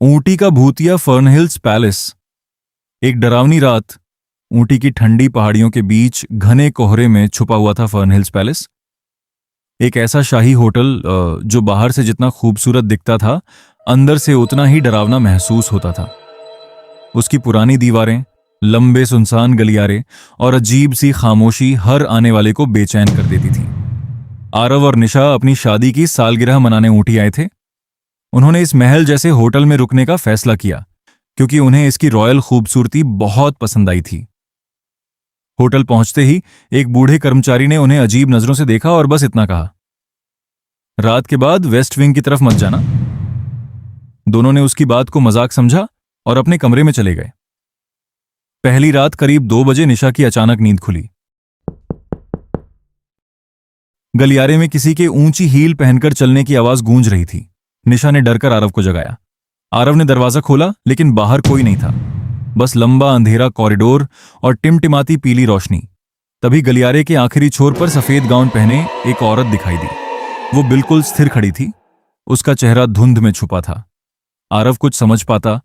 ऊटी का भूतिया फर्नहिल्स पैलेस। एक डरावनी रात ऊटी की ठंडी पहाड़ियों के बीच घने कोहरे में छुपा हुआ था फर्नहिल्स पैलेस। एक ऐसा शाही होटल जो बाहर से जितना खूबसूरत दिखता था, अंदर से उतना ही डरावना महसूस होता था। उसकी पुरानी दीवारें, लंबे सुनसान गलियारे और अजीब सी खामोशी हर आने वाले को बेचैन कर देती थी। आरव और निशा अपनी शादी की सालगिरह मनाने ऊटी आए थे। उन्होंने इस महल जैसे होटल में रुकने का फैसला किया क्योंकि उन्हें इसकी रॉयल खूबसूरती बहुत पसंद आई थी। होटल पहुंचते ही एक बूढ़े कर्मचारी ने उन्हें अजीब नजरों से देखा और बस इतना कहा, रात के बाद वेस्ट विंग की तरफ मत जाना। दोनों ने उसकी बात को मजाक समझा और अपने कमरे में चले गए। पहली रात करीब 2 बजे निशा की अचानक नींद खुली। गलियारे में किसी के ऊंची हील पहनकर चलने की आवाज गूंज रही थी। निशा ने डरकर आरव को जगाया। आरव ने दरवाजा खोला, लेकिन बाहर कोई नहीं था, बस लंबा अंधेरा कॉरिडोर और टिमटिमाती पीली रोशनी। तभी गलियारे के आखिरी छोर पर सफेद गाउन पहने एक औरत दिखाई दी। वो बिल्कुल स्थिर खड़ी थी, उसका चेहरा धुंध में छुपा था। आरव कुछ समझ पाता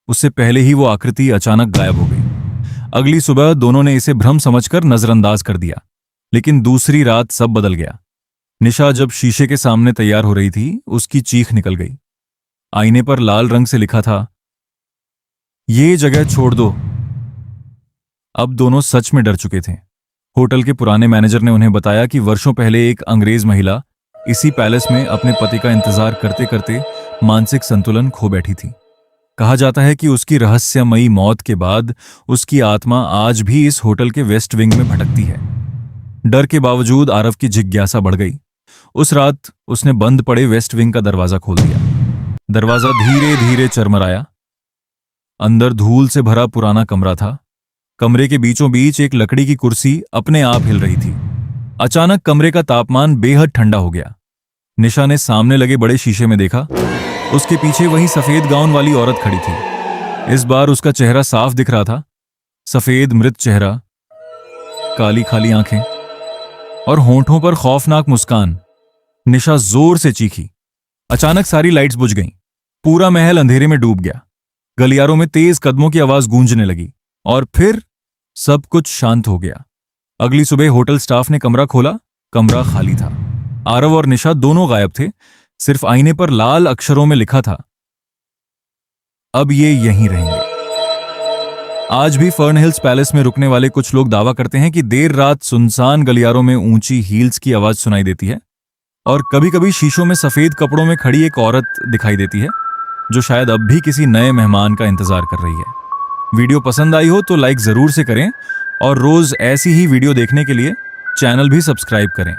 उससे पहले ही वो आकृति अचानक गायब हो गई। अगली सुबह दोनों ने इसे भ्रम समझकर नजरअंदाज कर दिया, लेकिन दूसरी रात सब बदल गया। निशा जब शीशे के सामने तैयार हो रही थी, उसकी चीख निकल गई। आईने पर लाल रंग से लिखा था, ये जगह छोड़ दो। अब दोनों सच में डर चुके थे। होटल के पुराने मैनेजर ने उन्हें बताया कि वर्षों पहले एक अंग्रेज महिला इसी पैलेस में अपने पति का इंतजार करते करते मानसिक संतुलन खो बैठी थी। कहा जाता है कि उसकी रहस्यमयी मौत के बाद उसकी आत्मा आज भी इस होटल के वेस्ट विंग में भटकती है। डर के बावजूद आरव की जिज्ञासा बढ़ गई। उस रात उसने बंद पड़े वेस्ट विंग का दरवाजा खोल दिया। दरवाजा धीरे धीरे चरमराया। अंदर धूल से भरा पुराना कमरा था। कमरे के बीचों बीच एक लकड़ी की कुर्सी अपने आप हिल रही थी। अचानक कमरे का तापमान बेहद ठंडा हो गया। निशा ने सामने लगे बड़े शीशे में देखा। उसके पीछे वही सफेद गाउन वाली औरत खड़ी थी। इस बार उसका चेहरा साफ दिख रहा था। सफेद मृत चेहरा, काली खाली आंखें और होंठों पर खौफनाक मुस्कान। निशा जोर से चीखी। अचानक सारी लाइट्स बुझ गईं। पूरा महल अंधेरे में डूब गया। गलियारों में तेज कदमों की आवाज गूंजने लगी और फिर सब कुछ शांत हो गया। अगली सुबह होटल स्टाफ ने कमरा खोला। कमरा खाली था। आरव और निशा दोनों गायब थे। सिर्फ आईने पर लाल अक्षरों में लिखा था, अब ये यहीं रहेंगे। आज भी फर्नहिल्स पैलेस में रुकने वाले कुछ लोग दावा करते हैं कि देर रात सुनसान गलियारों में ऊंची हील्स की आवाज सुनाई देती है और कभी कभी शीशों में सफेद कपड़ों में खड़ी एक औरत दिखाई देती है जो शायद अब भी किसी नए मेहमान का इंतजार कर रही है। वीडियो पसंद आई हो तो लाइक जरूर से करें और रोज ऐसी ही वीडियो देखने के लिए चैनल भी सब्सक्राइब करें।